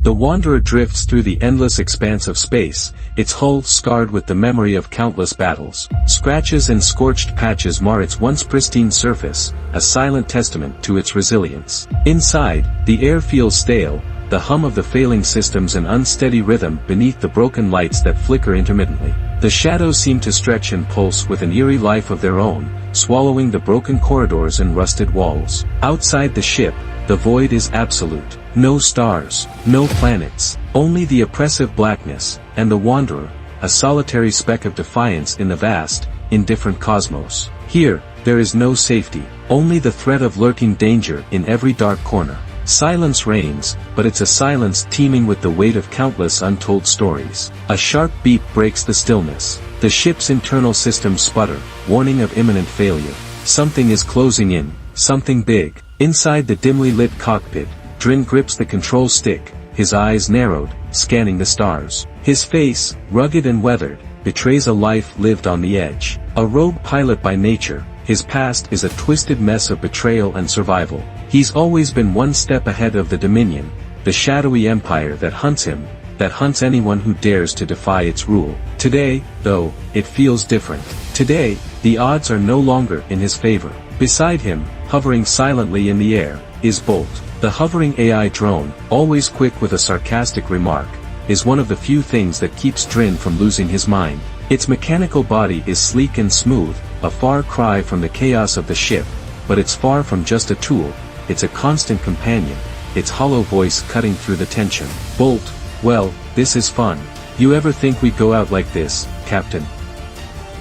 The Wanderer drifts through the endless expanse of space, its hull scarred with the memory of countless battles. Scratches and scorched patches mar its once pristine surface, a silent testament to its resilience. Inside, the air feels stale, the hum of the failing systems an unsteady rhythm beneath the broken lights that flicker intermittently. The shadows seem to stretch and pulse with an eerie life of their own, swallowing the broken corridors and rusted walls. Outside the ship, the void is absolute. No stars, no planets, only the oppressive blackness, and the Wanderer, a solitary speck of defiance in the vast, indifferent cosmos. Here, there is no safety, only the threat of lurking danger in every dark corner. Silence reigns, but it's a silence teeming with the weight of countless untold stories. A sharp beep breaks the stillness. The ship's internal systems sputter, warning of imminent failure. Something is closing in, something big. Inside the dimly lit cockpit, Drin grips the control stick, his eyes narrowed, scanning the stars. His face, rugged and weathered, betrays a life lived on the edge. A rogue pilot by nature, his past is a twisted mess of betrayal and survival. He's always been one step ahead of the Dominion, the shadowy empire that hunts him, that hunts anyone who dares to defy its rule. Today, though, it feels different. Today, the odds are no longer in his favor. Beside him, hovering silently in the air, is Bolt. The hovering AI drone, always quick with a sarcastic remark, is one of the few things that keeps Drin from losing his mind. Its mechanical body is sleek and smooth, a far cry from the chaos of the ship, but it's far from just a tool, it's a constant companion, its hollow voice cutting through the tension. Bolt, well, this is fun. You ever think we'd go out like this, Captain?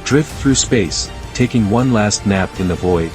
Drift through space, taking one last nap in the void?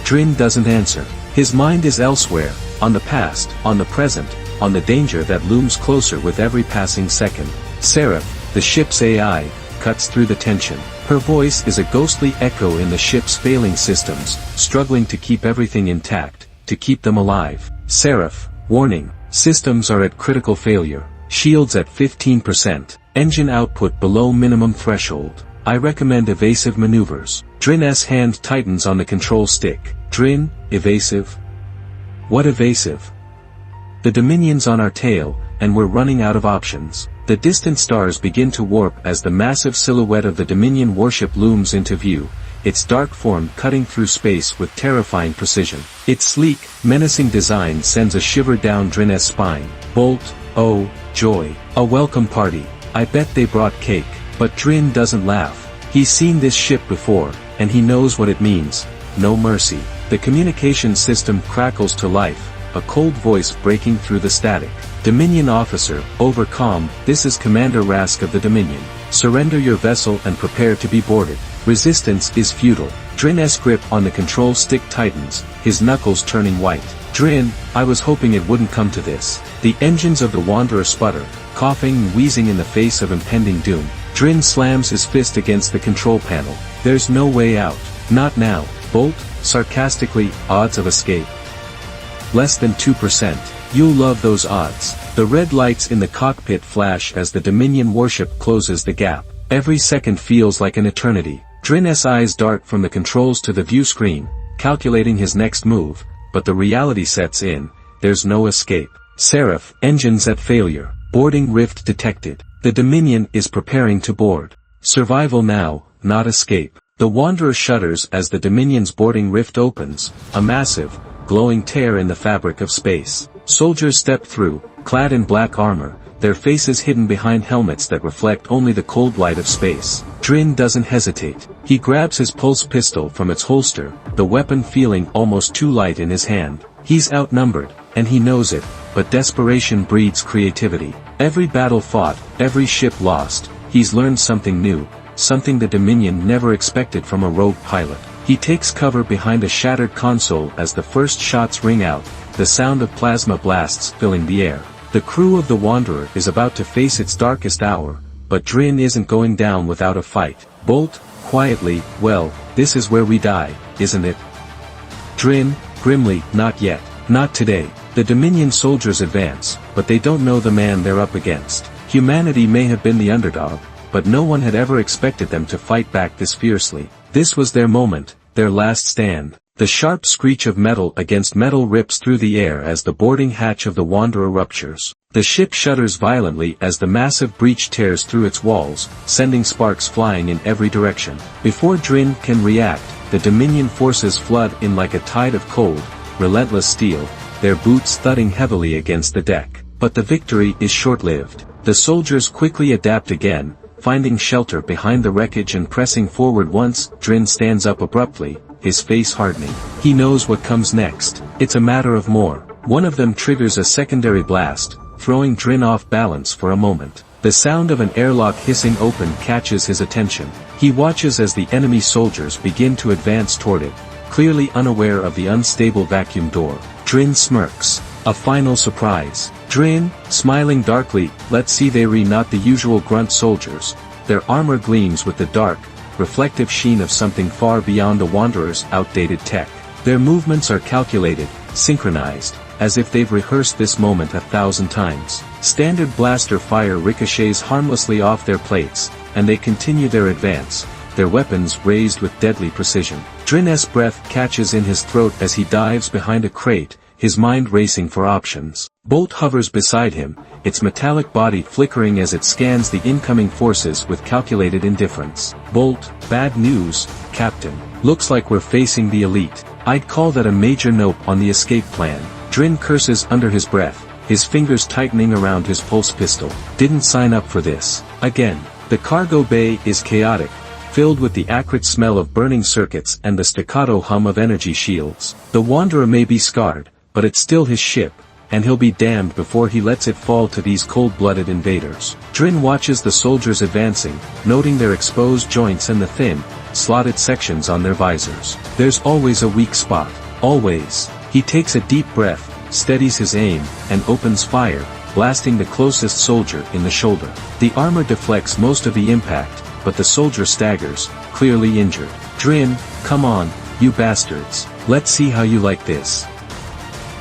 Drin doesn't answer. His mind is elsewhere, on the past, on the present, on the danger that looms closer with every passing second. Seraph, the ship's AI, cuts through the tension. Her voice is a ghostly echo in the ship's failing systems, struggling to keep everything intact, to keep them alive. Seraph, warning, systems are at critical failure, shields at 15%, engine output below minimum threshold. I recommend evasive maneuvers. Drin's hand tightens on the control stick. Drin, evasive? What evasive? The Dominion's on our tail, and we're running out of options. The distant stars begin to warp as the massive silhouette of the Dominion warship looms into view, its dark form cutting through space with terrifying precision. Its sleek, menacing design sends a shiver down Drin's spine. Bolt, oh, joy. A welcome party. I bet they brought cake. But Drin doesn't laugh. He's seen this ship before, and he knows what it means. No mercy. The communication system crackles to life, a cold voice breaking through the static. Dominion officer, over calm, this is Commander Rask of the Dominion. Surrender your vessel and prepare to be boarded. Resistance is futile. Drin's grip on the control stick tightens, his knuckles turning white. Drin, I was hoping it wouldn't come to this. The engines of the Wanderer sputter, coughing and wheezing in the face of impending doom. Drin slams his fist against the control panel. There's no way out. Not now. Bolt, sarcastically, odds of escape. Less than 2%. You'll love those odds. The red lights in the cockpit flash as the Dominion warship closes the gap. Every second feels like an eternity. Drin's eyes dart from the controls to the view screen, calculating his next move, but the reality sets in, there's no escape. Seraph, engines at failure. Boarding rift detected. The Dominion is preparing to board. Survival now, not escape. The Wanderer shudders as the Dominion's boarding rift opens, a massive, glowing tear in the fabric of space. Soldiers step through, clad in black armor, their faces hidden behind helmets that reflect only the cold light of space. Drin doesn't hesitate. He grabs his pulse pistol from its holster, the weapon feeling almost too light in his hand. He's outnumbered, and he knows it, but desperation breeds creativity. Every battle fought, every ship lost, he's learned something new, something the Dominion never expected from a rogue pilot. He takes cover behind a shattered console as the first shots ring out, the sound of plasma blasts filling the air. The crew of the Wanderer is about to face its darkest hour, but Drin isn't going down without a fight. Bolt, quietly, well, this is where we die, isn't it? Drin, grimly, not yet. Not today. The Dominion soldiers advance, but they don't know the man they're up against. Humanity may have been the underdog, but no one had ever expected them to fight back this fiercely. This was their moment, their last stand. The sharp screech of metal against metal rips through the air as the boarding hatch of the Wanderer ruptures. The ship shudders violently as the massive breach tears through its walls, sending sparks flying in every direction. Before Drin can react, the Dominion forces flood in like a tide of cold, relentless steel, their boots thudding heavily against the deck. But the victory is short-lived. The soldiers quickly adapt again, finding shelter behind the wreckage and pressing forward once Drin stands up abruptly, his face hardening. He knows what comes next. It's a matter of more. One of them triggers a secondary blast, throwing Drin off balance for a moment. The sound of an airlock hissing open catches his attention. He watches as the enemy soldiers begin to advance toward it, clearly unaware of the unstable vacuum door. Drin smirks. A final surprise. Drin, smiling darkly, let's see they re not the usual grunt soldiers. Their armor gleams with the dark, reflective sheen of something far beyond the Wanderer's outdated tech. Their movements are calculated, synchronized, as if they've rehearsed this moment 1,000 times. Standard blaster fire ricochets harmlessly off their plates, and they continue their advance, their weapons raised with deadly precision. Drin's breath catches in his throat as he dives behind a crate, his mind racing for options. Bolt hovers beside him, its metallic body flickering as it scans the incoming forces with calculated indifference. Bolt, bad news, Captain. Looks like we're facing the elite. I'd call that a major nope on the escape plan. Drin curses under his breath, his fingers tightening around his pulse pistol. Didn't sign up for this. Again. The cargo bay is chaotic, filled with the acrid smell of burning circuits and the staccato hum of energy shields. The Wanderer may be scarred, but it's still his ship, and he'll be damned before he lets it fall to these cold-blooded invaders. Drin watches the soldiers advancing, noting their exposed joints and the thin, slotted sections on their visors. There's always a weak spot. Always. He takes a deep breath, steadies his aim, and opens fire, blasting the closest soldier in the shoulder. The armor deflects most of the impact, but the soldier staggers, clearly injured. Drin, come on, you bastards. Let's see how you like this.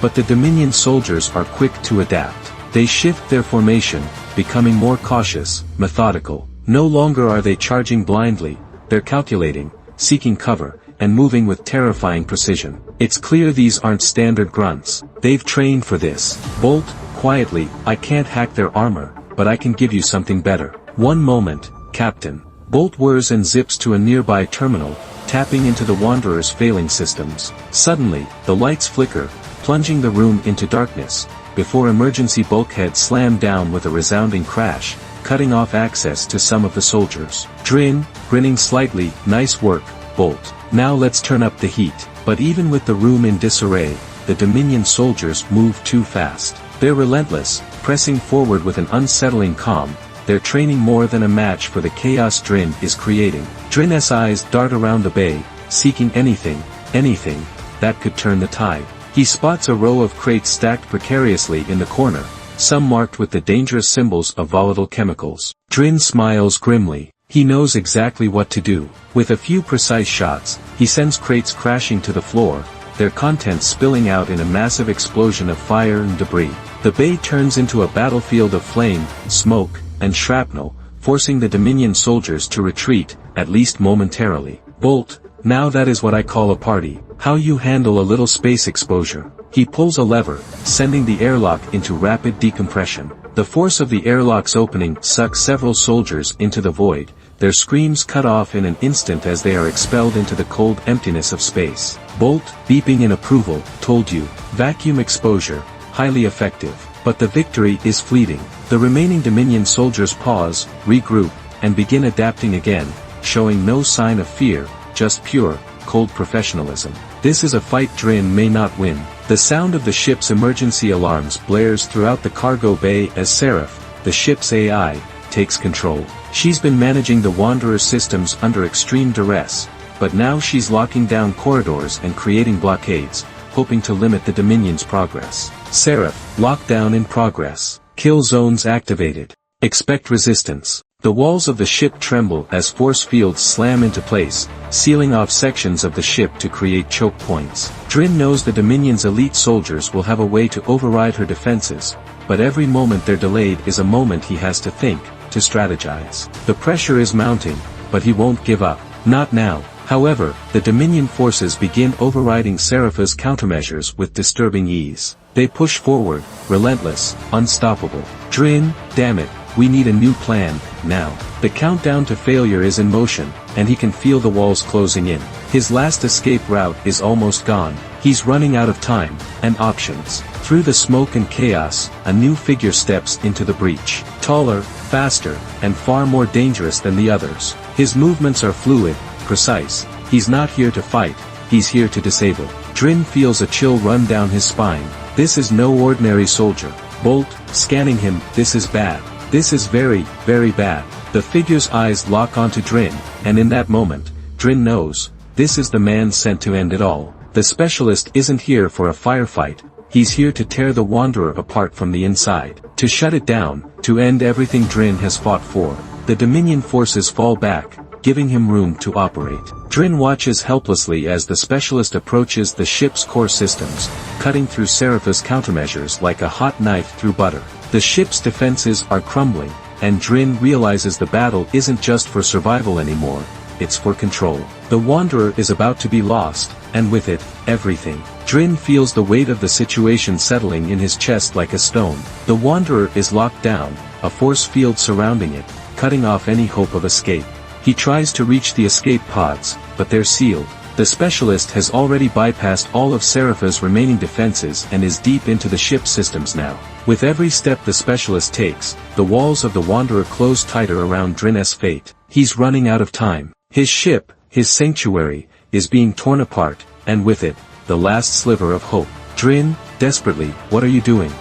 But the Dominion soldiers are quick to adapt. They shift their formation, becoming more cautious, methodical. No longer are they charging blindly, they're calculating, seeking cover, and moving with terrifying precision. It's clear these aren't standard grunts. They've trained for this. Bolt, quietly, I can't hack their armor, but I can give you something better. One moment, Captain. Bolt whirs and zips to a nearby terminal, tapping into the Wanderer's failing systems. Suddenly, the lights flicker, plunging the room into darkness, before emergency bulkheads slam down with a resounding crash, cutting off access to some of the soldiers. Drin, grinning slightly, nice work, Bolt. Now let's turn up the heat. But even with the room in disarray, the Dominion soldiers move too fast. They're relentless, pressing forward with an unsettling calm. They're training more than a match for the chaos Drin is creating. Drin's eyes dart around the bay, seeking anything, that could turn the tide. He spots a row of crates stacked precariously in the corner, some marked with the dangerous symbols of volatile chemicals. Drin smiles grimly. He knows exactly what to do. With a few precise shots, he sends crates crashing to the floor, their contents spilling out in a massive explosion of fire and debris. The bay turns into a battlefield of flame, smoke, and shrapnel, forcing the Dominion soldiers to retreat, at least momentarily. Bolt, now that is what I call a party. How you handle a little space exposure. He pulls a lever, sending the airlock into rapid decompression. The force of the airlock's opening sucks several soldiers into the void, their screams cut off in an instant as they are expelled into the cold emptiness of space. Bolt, beeping in approval, told you. Vacuum exposure, highly effective. But the victory is fleeting. The remaining Dominion soldiers pause, regroup, and begin adapting again, showing no sign of fear, just pure, cold professionalism. This is a fight Drin may not win. The sound of the ship's emergency alarms blares throughout the cargo bay as Seraph, the ship's AI, takes control. She's been managing the Wanderer's systems under extreme duress, but now she's locking down corridors and creating blockades, hoping to limit the Dominion's progress. Seraph, lockdown in progress. Kill zones activated. Expect resistance. The walls of the ship tremble as force fields slam into place, sealing off sections of the ship to create choke points. Drin knows the Dominion's elite soldiers will have a way to override her defenses, but every moment they're delayed is a moment he has to think, to strategize. The pressure is mounting, but he won't give up. Not now. However, the Dominion forces begin overriding Serapha's countermeasures with disturbing ease. They push forward, relentless, unstoppable. Drin, damn it, we need a new plan, now. The countdown to failure is in motion, and he can feel the walls closing in. His last escape route is almost gone. He's running out of time, and options. Through the smoke and chaos, a new figure steps into the breach. Taller, faster, and far more dangerous than the others. His movements are fluid, precise. He's not here to fight, he's here to disable. Drin feels a chill run down his spine. This is no ordinary soldier. Bolt, scanning him, this is bad. This is very, very bad. The figure's eyes lock onto Drin, and in that moment, Drin knows, this is the man sent to end it all. The specialist isn't here for a firefight, he's here to tear the Wanderer apart from the inside, to shut it down, to end everything Drin has fought for. The Dominion forces fall back, giving him room to operate. Drin watches helplessly as the specialist approaches the ship's core systems, cutting through Serapha's countermeasures like a hot knife through butter. The ship's defenses are crumbling, and Drin realizes the battle isn't just for survival anymore, it's for control. The Wanderer is about to be lost, and with it, everything. Drin feels the weight of the situation settling in his chest like a stone. The Wanderer is locked down, a force field surrounding it, cutting off any hope of escape. He tries to reach the escape pods, but they're sealed. The specialist has already bypassed all of Serapha's remaining defenses and is deep into the ship's systems now. With every step the specialist takes, the walls of the Wanderer close tighter around Drin's fate. He's running out of time. His ship, his sanctuary, is being torn apart, and with it, the last sliver of hope. Drin, desperately, what are you doing?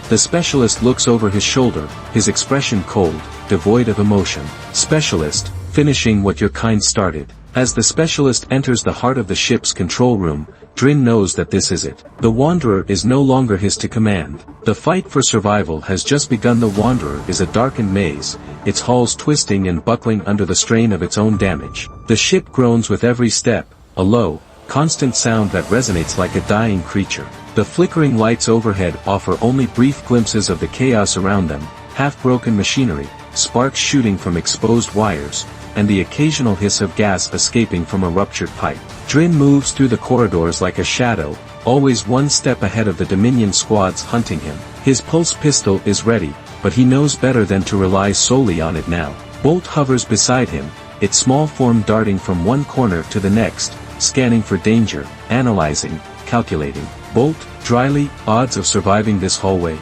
The specialist looks over his shoulder, his expression cold, devoid of emotion. Specialist, finishing what your kind started. As the specialist enters the heart of the ship's control room, Drin knows that this is it. The Wanderer is no longer his to command. The fight for survival has just begun. The Wanderer is a darkened maze, its hulls twisting and buckling under the strain of its own damage. The ship groans with every step, a low, constant sound that resonates like a dying creature. The flickering lights overhead offer only brief glimpses of the chaos around them, half-broken machinery, sparks shooting from exposed wires, and the occasional hiss of gas escaping from a ruptured pipe. Drin moves through the corridors like a shadow, always one step ahead of the Dominion squads hunting him. His pulse pistol is ready, but he knows better than to rely solely on it now. Bolt hovers beside him, its small form darting from one corner to the next, scanning for danger, analyzing, calculating. Bolt, dryly, odds of surviving this hallway?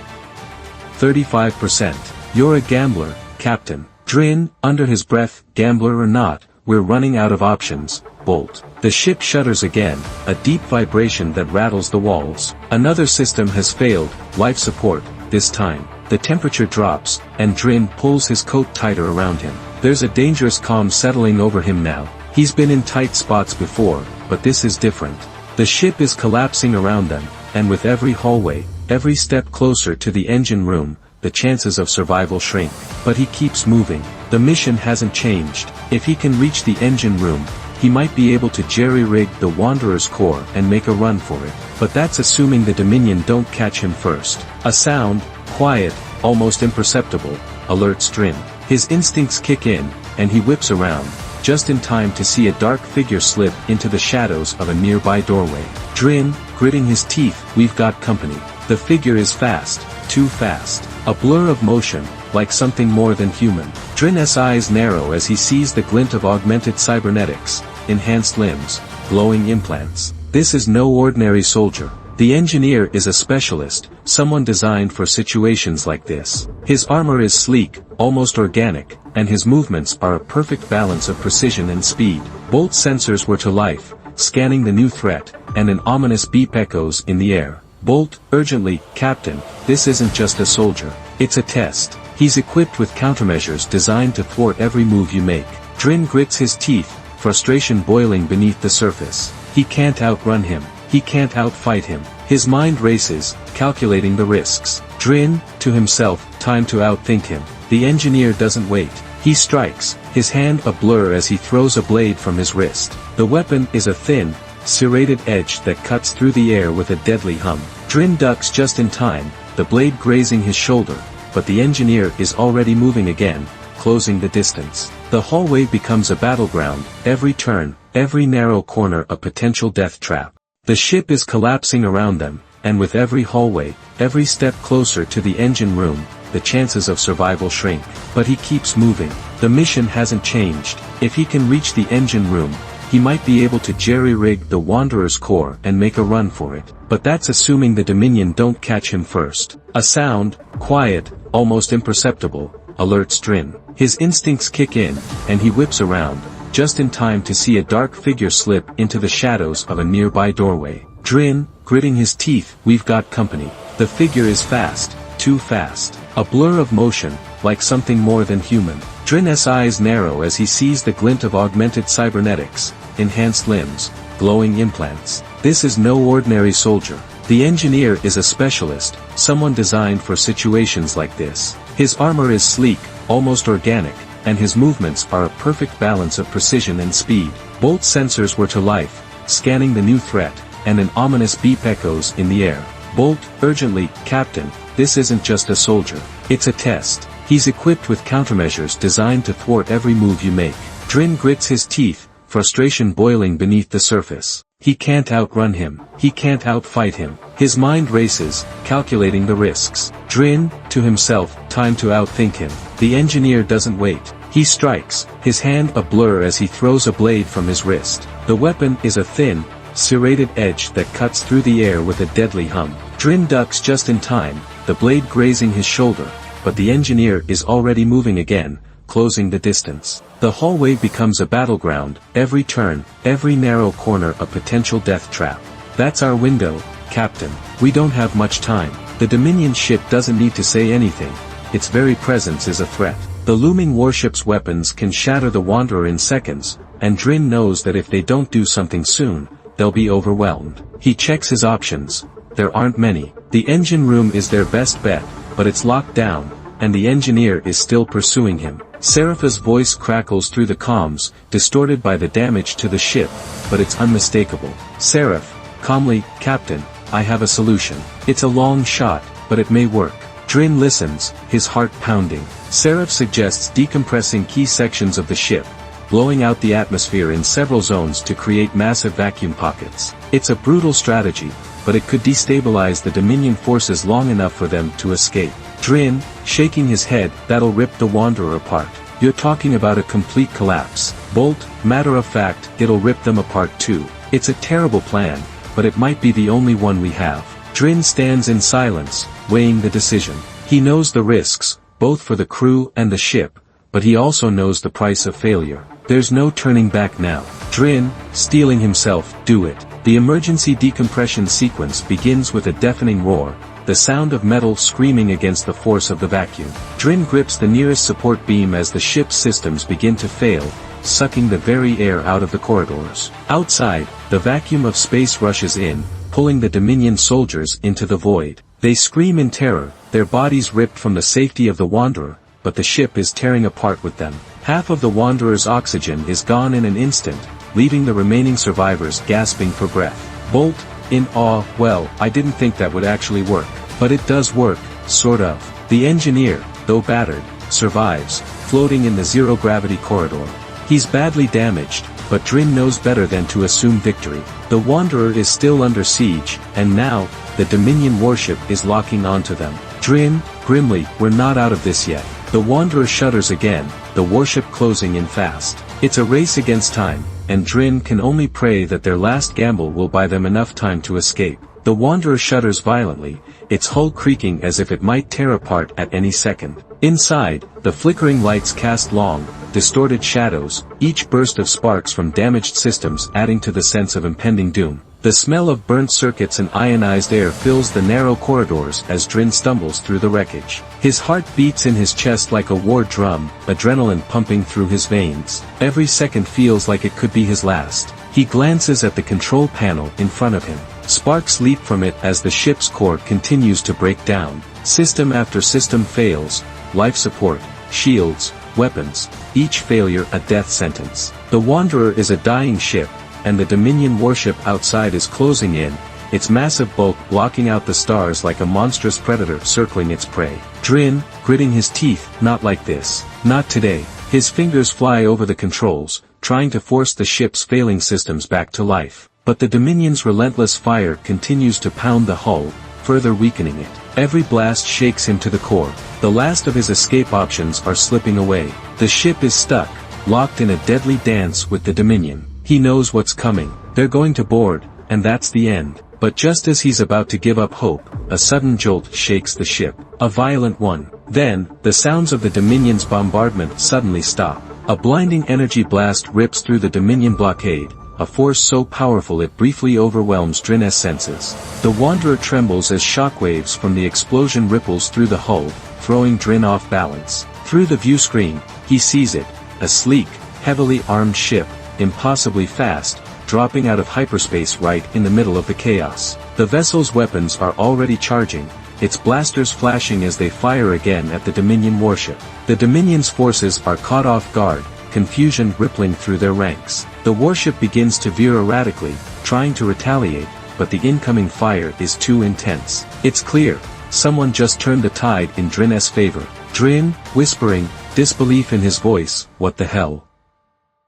35%. You're a gambler, Captain. Drin, under his breath, gambler or not, we're running out of options, Bolt. The ship shudders again, a deep vibration that rattles the walls. Another system has failed, life support, this time. The temperature drops, and Drin pulls his coat tighter around him. There's a dangerous calm settling over him now. He's been in tight spots before, but this is different. The ship is collapsing around them, and with every hallway, every step closer to the engine room, the chances of survival shrink. But he keeps moving. The mission hasn't changed. If he can reach the engine room, he might be able to jerry-rig the Wanderer's core and make a run for it. But that's assuming the Dominion don't catch him first. A sound, quiet, almost imperceptible, alerts Drin. His instincts kick in, and he whips around, just in time to see a dark figure slip into the shadows of a nearby doorway. Drin, gritting his teeth, we've got company. The figure is fast, too fast. A blur of motion, like something more than human. Drin's eyes narrow as he sees the glint of augmented cybernetics, enhanced limbs, glowing implants. This is no ordinary soldier. The engineer is a specialist, someone designed for situations like this. His armor is sleek, almost organic, and his movements are a perfect balance of precision and speed. Bolt sensors were to life, scanning the new threat, and an ominous beep echoes in the air. Bolt, urgently, Captain, this isn't just a soldier. It's a test. He's equipped with countermeasures designed to thwart every move you make. Drin grits his teeth, frustration boiling beneath the surface. He can't outrun him. He can't outfight him. His mind races, calculating the risks. Drin, to himself, time to outthink him. The engineer doesn't wait. He strikes, his hand a blur as he throws a blade from his wrist. The weapon is a thin, serrated edge that cuts through the air with a deadly hum. Drin ducks just in time, the blade grazing his shoulder, but the engineer is already moving again, closing the distance. The hallway becomes a battleground, every turn, every narrow corner a potential death trap. The ship is collapsing around them, and with every hallway, every step closer to the engine room, the chances of survival shrink. But he keeps moving. The mission hasn't changed. If he can reach the engine room, he might be able to jerry-rig the Wanderer's core and make a run for it. But that's assuming the Dominion don't catch him first. A sound, quiet, almost imperceptible, alerts Drin. His instincts kick in, and he whips around, just in time to see a dark figure slip into the shadows of a nearby doorway. Drin, gritting his teeth, we've got company. The figure is fast, too fast. A blur of motion, like something more than human. Drin's eyes narrow as he sees the glint of augmented cybernetics, enhanced limbs, glowing implants. This is no ordinary soldier. The engineer is a specialist, someone designed for situations like this. His armor is sleek, almost organic, and his movements are a perfect balance of precision and speed. Bolt sensors were to life, scanning the new threat, and an ominous beep echoes in the air. Bolt, urgently, Captain, this isn't just a soldier. It's a test. He's equipped with countermeasures designed to thwart every move you make. Drin grits his teeth, frustration boiling beneath the surface. He can't outrun him. He can't outfight him. His mind races, calculating the risks. Drin, to himself, time to outthink him. The engineer doesn't wait. He strikes, his hand a blur as he throws a blade from his wrist. The weapon is a thin, serrated edge that cuts through the air with a deadly hum. Drin ducks just in time, the blade grazing his shoulder, but the engineer is already moving again, closing the distance. The hallway becomes a battleground, every turn, every narrow corner a potential death trap. That's our window, Captain. We don't have much time. The Dominion ship doesn't need to say anything. Its very presence is a threat. The looming warship's weapons can shatter the Wanderer in seconds, and Drin knows that if they don't do something soon, they'll be overwhelmed. He checks his options. There aren't many. The engine room is their best bet, but it's locked down, and the engineer is still pursuing him. Serapha's voice crackles through the comms, distorted by the damage to the ship, but it's unmistakable. Seraph, calmly, Captain, I have a solution. It's a long shot, but it may work. Drin listens, his heart pounding. Seraph suggests decompressing key sections of the ship, blowing out the atmosphere in several zones to create massive vacuum pockets. It's a brutal strategy, but it could destabilize the Dominion forces long enough for them to escape. Drin, shaking his head, that'll rip the Wanderer apart. You're talking about a complete collapse. Bolt, matter of fact, it'll rip them apart too. It's a terrible plan, but it might be the only one we have. Drin stands in silence, weighing the decision. He knows the risks, both for the crew and the ship, but he also knows the price of failure. There's no turning back now. Drin, steeling himself, do it. The emergency decompression sequence begins with a deafening roar, the sound of metal screaming against the force of the vacuum. Drin grips the nearest support beam as the ship's systems begin to fail, sucking the very air out of the corridors. Outside, the vacuum of space rushes in, pulling the Dominion soldiers into the void. They scream in terror, their bodies ripped from the safety of the Wanderer, but the ship is tearing apart with them. Half of the Wanderer's oxygen is gone in an instant, leaving the remaining survivors gasping for breath. Bolt, in awe, well, I didn't think that would actually work. But it does work, sort of. The engineer, though battered, survives, floating in the zero-gravity corridor. He's badly damaged, but Drin knows better than to assume victory. The Wanderer is still under siege, and now, the Dominion warship is locking onto them. Drin, grimly, we're not out of this yet. The Wanderer shudders again, the warship closing in fast. It's a race against time, and Drin can only pray that their last gamble will buy them enough time to escape. The Wanderer shudders violently, its hull creaking as if it might tear apart at any second. Inside, the flickering lights cast long, distorted shadows, each burst of sparks from damaged systems adding to the sense of impending doom. The smell of burnt circuits and ionized air fills the narrow corridors as Drin stumbles through the wreckage. His heart beats in his chest like a war drum, adrenaline pumping through his veins. Every second feels like it could be his last. He glances at the control panel in front of him. Sparks leap from it as the ship's core continues to break down. System after system fails, life support, shields, weapons, each failure a death sentence. The Wanderer is a dying ship, and the Dominion warship outside is closing in, its massive bulk blocking out the stars like a monstrous predator circling its prey. Drin, gritting his teeth, not like this. Not today. His fingers fly over the controls, trying to force the ship's failing systems back to life. But the Dominion's relentless fire continues to pound the hull, further weakening it. Every blast shakes him to the core. The last of his escape options are slipping away. The ship is stuck, locked in a deadly dance with the Dominion. He knows what's coming. They're going to board, and that's the end. But just as he's about to give up hope, a sudden jolt shakes the ship. A violent one. Then, the sounds of the Dominion's bombardment suddenly stop. A blinding energy blast rips through the Dominion blockade, a force so powerful it briefly overwhelms Drin's senses. The Wanderer trembles as shockwaves from the explosion ripples through the hull, throwing Drin off balance. Through the view screen, he sees it, a sleek, heavily armed ship, impossibly fast, dropping out of hyperspace right in the middle of the chaos. The vessel's weapons are already charging, its blasters flashing as they fire again at the Dominion warship. The Dominion's forces are caught off guard, confusion rippling through their ranks. The warship begins to veer erratically, trying to retaliate, but the incoming fire is too intense. It's clear, someone just turned the tide in Drin's favor. Drin, whispering, disbelief in his voice, what the hell?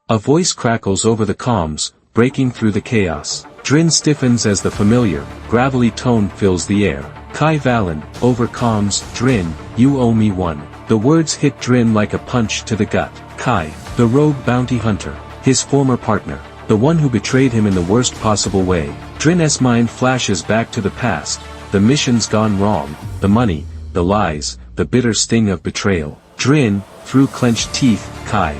A voice crackles over the comms, breaking through the chaos. Drin stiffens as the familiar, gravelly tone fills the air. Kai Valen, over comms, Drin, you owe me one. The words hit Drin like a punch to the gut. Kai, the rogue bounty hunter, his former partner, the one who betrayed him in the worst possible way. Drin's mind flashes back to the past, the missions gone wrong, the money, the lies, the bitter sting of betrayal. Drin, through clenched teeth, Kai,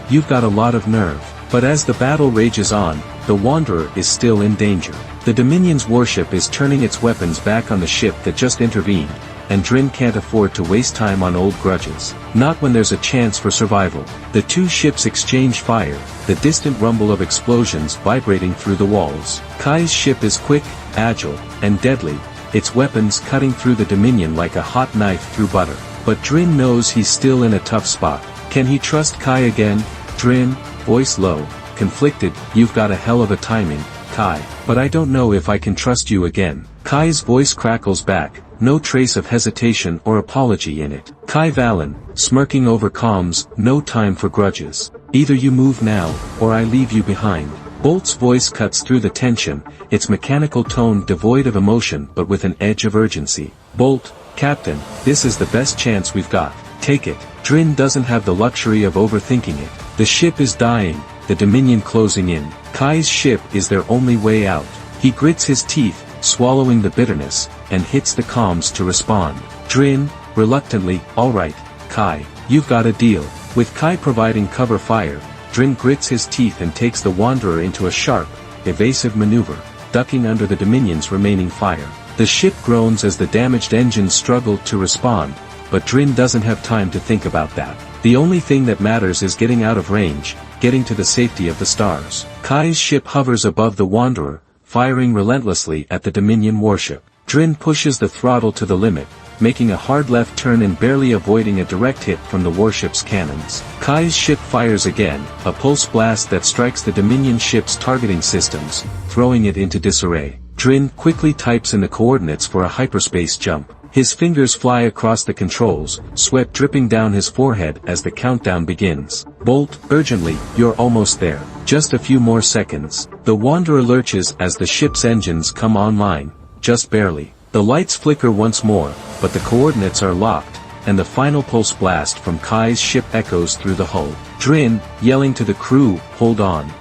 you've got a lot of nerve. But as the battle rages on, the Wanderer is still in danger. The Dominion's warship is turning its weapons back on the ship that just intervened, and Drin can't afford to waste time on old grudges. Not when there's a chance for survival. The two ships exchange fire, the distant rumble of explosions vibrating through the walls. Kai's ship is quick, agile, and deadly, its weapons cutting through the Dominion like a hot knife through butter. But Drin knows he's still in a tough spot. Can he trust Kai again? Drin, voice low, conflicted, you've got a hell of a timing, Kai, but I don't know if I can trust you again. Kai's voice crackles back, no trace of hesitation or apology in it. Kai Valen, smirking over comms, no time for grudges. Either you move now, or I leave you behind. Bolt's voice cuts through the tension, its mechanical tone devoid of emotion but with an edge of urgency. Bolt, Captain, this is the best chance we've got. Take it. Drin doesn't have the luxury of overthinking it. The ship is dying, the Dominion closing in. Kai's ship is their only way out. He grits his teeth, swallowing the bitterness, and hits the comms to respond. Drin, reluctantly, alright, Kai, you've got a deal. With Kai providing cover fire, Drin grits his teeth and takes the Wanderer into a sharp, evasive maneuver, ducking under the Dominion's remaining fire. The ship groans as the damaged engines struggle to respond, but Drin doesn't have time to think about that. The only thing that matters is getting out of range, getting to the safety of the stars. Kai's ship hovers above the Wanderer, firing relentlessly at the Dominion warship. Drin pushes the throttle to the limit, making a hard left turn and barely avoiding a direct hit from the warship's cannons. Kai's ship fires again, a pulse blast that strikes the Dominion ship's targeting systems, throwing it into disarray. Drin quickly types in the coordinates for a hyperspace jump. His fingers fly across the controls, sweat dripping down his forehead as the countdown begins. Bolt, urgently, you're almost there. Just a few more seconds. The Wanderer lurches as the ship's engines come online, just barely. The lights flicker once more, but the coordinates are locked, and the final pulse blast from Kai's ship echoes through the hull. Drin, yelling to the crew, hold on.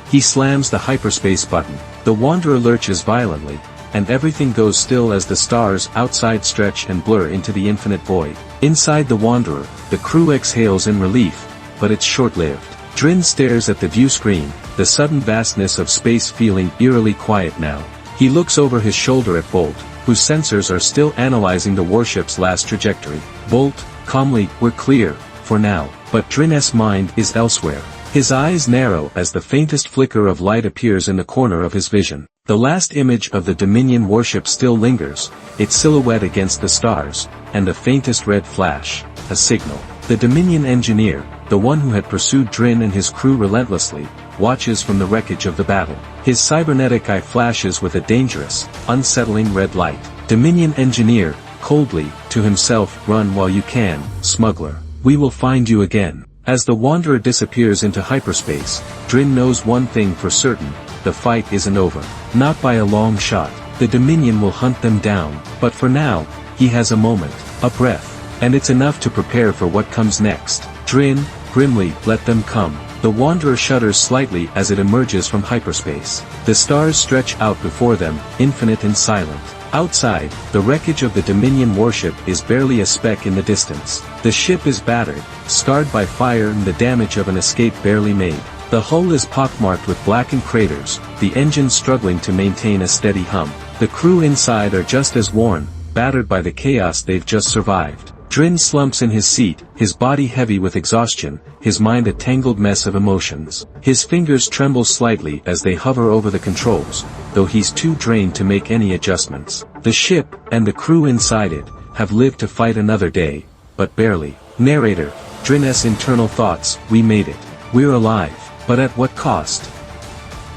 He slams the hyperspace button. The Wanderer lurches violently, and everything goes still as the stars outside stretch and blur into the infinite void. Inside the Wanderer, the crew exhales in relief, but it's short-lived. Drin stares at the view screen, the sudden vastness of space feeling eerily quiet now. He looks over his shoulder at Bolt, whose sensors are still analyzing the warship's last trajectory. Bolt, calmly, we're clear, for now, but Drin's mind is elsewhere. His eyes narrow as the faintest flicker of light appears in the corner of his vision. The last image of the Dominion warship still lingers, its silhouette against the stars, and the faintest red flash, a signal. The Dominion engineer, the one who had pursued Drin and his crew relentlessly, watches from the wreckage of the battle. His cybernetic eye flashes with a dangerous, unsettling red light. Dominion engineer, coldly, to himself, run while you can, smuggler. We will find you again. As the Wanderer disappears into hyperspace, Drin knows one thing for certain: the fight isn't over. Not by a long shot. The Dominion will hunt them down, but for now, he has a moment, a breath, and it's enough to prepare for what comes next. Drin, grimly, let them come. The Wanderer shudders slightly as it emerges from hyperspace. The stars stretch out before them, infinite and silent. Outside, the wreckage of the Dominion warship is barely a speck in the distance. The ship is battered, scarred by fire and the damage of an escape barely made. The hull is pockmarked with blackened craters, the engine struggling to maintain a steady hum. The crew inside are just as worn, battered by the chaos they've just survived. Drin slumps in his seat, his body heavy with exhaustion, his mind a tangled mess of emotions. His fingers tremble slightly as they hover over the controls, though he's too drained to make any adjustments. The ship, and the crew inside it, have lived to fight another day, but barely. Narrator, Drin's internal thoughts: we made it. We're alive. But at what cost?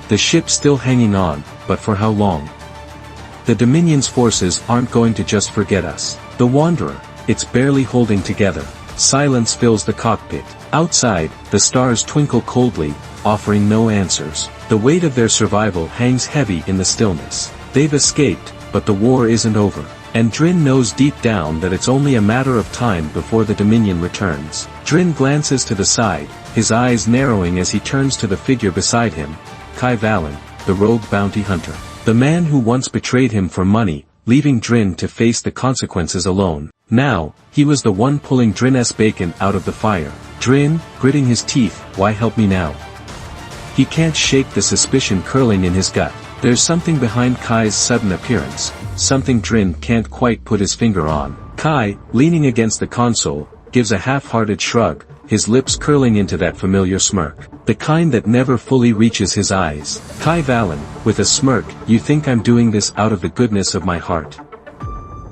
The ship's still hanging on, but for how long? The Dominion's forces aren't going to just forget us. The Wanderer, it's barely holding together. Silence fills the cockpit. Outside, the stars twinkle coldly, offering no answers. The weight of their survival hangs heavy in the stillness. They've escaped, but the war isn't over. And Drin knows deep down that it's only a matter of time before the Dominion returns. Drin glances to the side, his eyes narrowing as he turns to the figure beside him, Kai Valen, the rogue bounty hunter. The man who once betrayed him for money, leaving Drin to face the consequences alone. Now, he was the one pulling Drin's bacon out of the fire. Drin, gritting his teeth, why help me now? He can't shake the suspicion curling in his gut. There's something behind Kai's sudden appearance, something Drin can't quite put his finger on. Kai, leaning against the console, gives a half-hearted shrug, his lips curling into that familiar smirk. The kind that never fully reaches his eyes. Kai Valen, with a smirk, you think I'm doing this out of the goodness of my heart?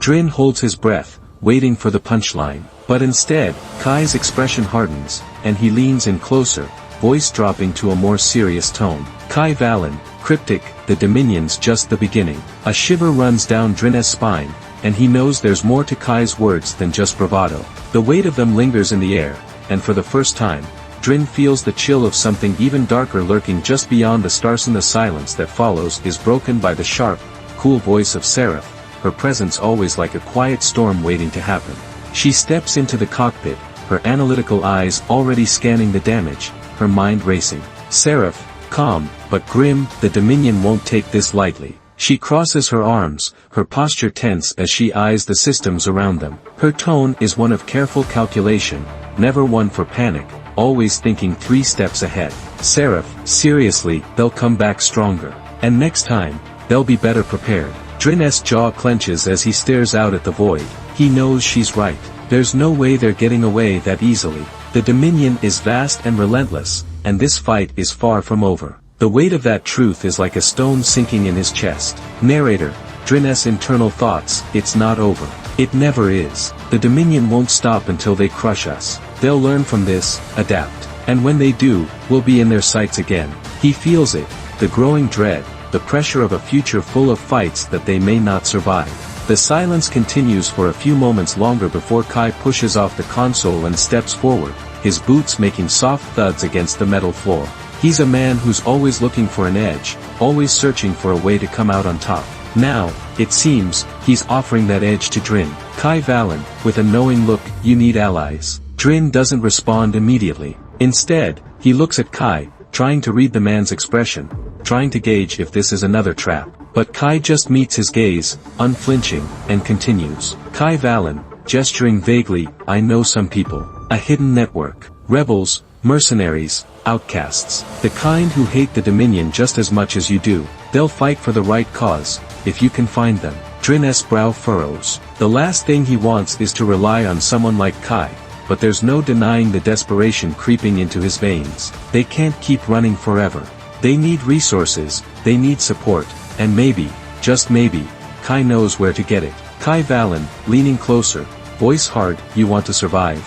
Drin holds his breath, waiting for the punchline. But instead, Kai's expression hardens, and he leans in closer, voice dropping to a more serious tone. Kai Valen, cryptic, the Dominion's just the beginning. A shiver runs down Drin's spine, and he knows there's more to Kai's words than just bravado. The weight of them lingers in the air, and for the first time, Drin feels the chill of something even darker lurking just beyond the stars. And the silence that follows is broken by the sharp, cool voice of Seraph, her presence always like a quiet storm waiting to happen. She steps into the cockpit, her analytical eyes already scanning the damage, her mind racing. Seraph, calm, but grim, the Dominion won't take this lightly. She crosses her arms, her posture tense as she eyes the systems around them. Her tone is one of careful calculation, never one for panic, always thinking 3 steps ahead. Seraph, seriously, they'll come back stronger. And next time, they'll be better prepared. Drin's jaw clenches as he stares out at the void. He knows she's right. There's no way they're getting away that easily. The Dominion is vast and relentless, and this fight is far from over. The weight of that truth is like a stone sinking in his chest. Narrator, Drin's internal thoughts: it's not over. It never is. The Dominion won't stop until they crush us. They'll learn from this, adapt. And when they do, we'll be in their sights again. He feels it, the growing dread, the pressure of a future full of fights that they may not survive. The silence continues for a few moments longer before Kai pushes off the console and steps forward, his boots making soft thuds against the metal floor. He's a man who's always looking for an edge, always searching for a way to come out on top. Now, it seems, he's offering that edge to Drin. Kai Valen, with a knowing look, you need allies. Drin doesn't respond immediately. Instead, he looks at Kai, trying to read the man's expression, trying to gauge if this is another trap. But Kai just meets his gaze, unflinching, and continues. Kai Valen, gesturing vaguely, I know some people. A hidden network. Rebels, mercenaries, outcasts. The kind who hate the Dominion just as much as you do. They'll fight for the right cause, if you can find them. Drin's brow furrows. The last thing he wants is to rely on someone like Kai, but there's no denying the desperation creeping into his veins. They can't keep running forever. They need resources, they need support, and maybe, just maybe, Kai knows where to get it. Kai Valen, leaning closer, voice hard, you want to survive?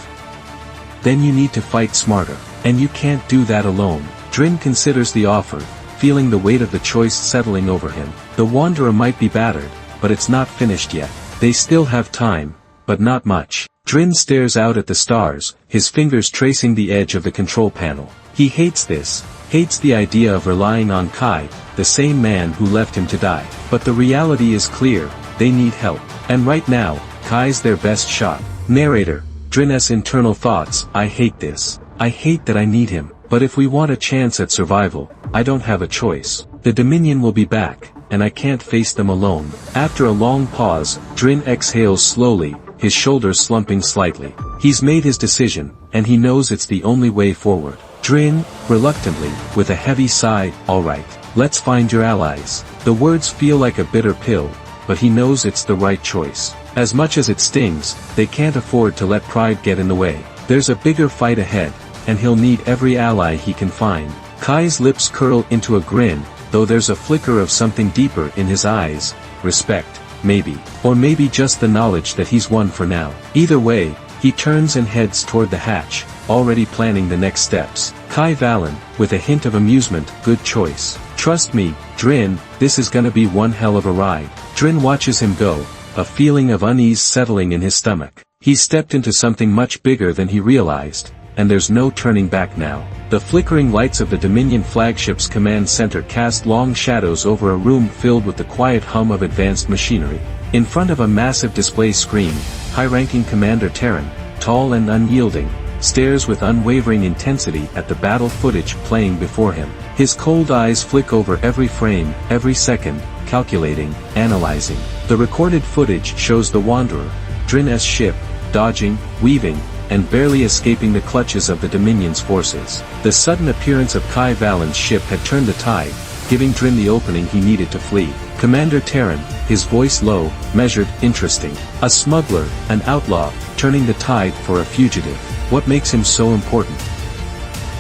Then you need to fight smarter. And you can't do that alone. Drin considers the offer, feeling the weight of the choice settling over him. The Wanderer might be battered, but it's not finished yet. They still have time, but not much. Drin stares out at the stars, his fingers tracing the edge of the control panel. He hates this, hates the idea of relying on Kai, the same man who left him to die. But the reality is clear, they need help. And right now, Kai's their best shot. Narrator, Drin's internal thoughts, I hate this. I hate that I need him. But if we want a chance at survival, I don't have a choice. The Dominion will be back, and I can't face them alone. After a long pause, Drin exhales slowly, his shoulders slumping slightly. He's made his decision, and he knows it's the only way forward. Drin, reluctantly, with a heavy sigh, alright, let's find your allies. The words feel like a bitter pill, but he knows it's the right choice. As much as it stings, they can't afford to let pride get in the way. There's a bigger fight ahead, and he'll need every ally he can find. Kai's lips curl into a grin, though there's a flicker of something deeper in his eyes. Respect, maybe. Or maybe just the knowledge that he's won for now. Either way, he turns and heads toward the hatch, already planning the next steps. Kai Valen, with a hint of amusement, good choice. Trust me, Drin, this is gonna be one hell of a ride. Drin watches him go, a feeling of unease settling in his stomach. He's stepped into something much bigger than he realized, and there's no turning back now. The flickering lights of the Dominion flagship's command center cast long shadows over a room filled with the quiet hum of advanced machinery. In front of a massive display screen, high-ranking Commander Terran, tall and unyielding, stares with unwavering intensity at the battle footage playing before him. His cold eyes flick over every frame, every second, calculating, analyzing. The recorded footage shows the Wanderer, Drin's ship, dodging, weaving, and barely escaping the clutches of the Dominion's forces. The sudden appearance of Kai Valen's ship had turned the tide, giving Drin the opening he needed to flee. Commander Terran, his voice low, measured, interesting. A smuggler, an outlaw, turning the tide for a fugitive. What makes him so important?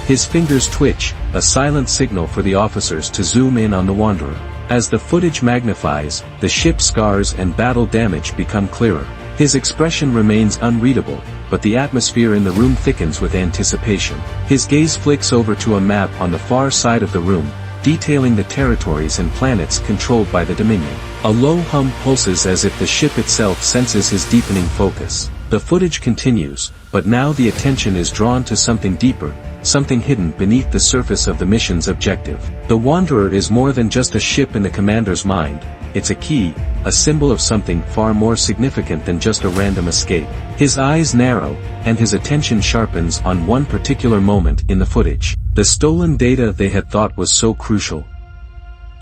His fingers twitch, a silent signal for the officers to zoom in on the Wanderer. As the footage magnifies, the ship's scars and battle damage become clearer. His expression remains unreadable, but the atmosphere in the room thickens with anticipation. His gaze flicks over to a map on the far side of the room, detailing the territories and planets controlled by the Dominion. A low hum pulses as if the ship itself senses his deepening focus. The footage continues, but now the attention is drawn to something deeper, something hidden beneath the surface of the mission's objective. The Wanderer is more than just a ship in the commander's mind, it's a key, a symbol of something far more significant than just a random escape. His eyes narrow, and his attention sharpens on one particular moment in the footage. The stolen data they had thought was so crucial.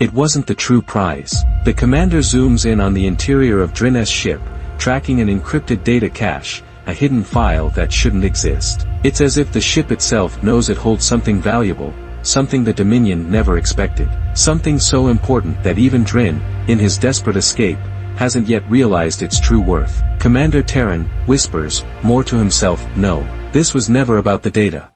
It wasn't the true prize. The commander zooms in on the interior of Drin's ship, tracking an encrypted data cache, a hidden file that shouldn't exist. It's as if the ship itself knows it holds something valuable, something the Dominion never expected. Something so important that even Drin, in his desperate escape, hasn't yet realized its true worth. Commander Terran whispers, more to himself, no, this was never about the data.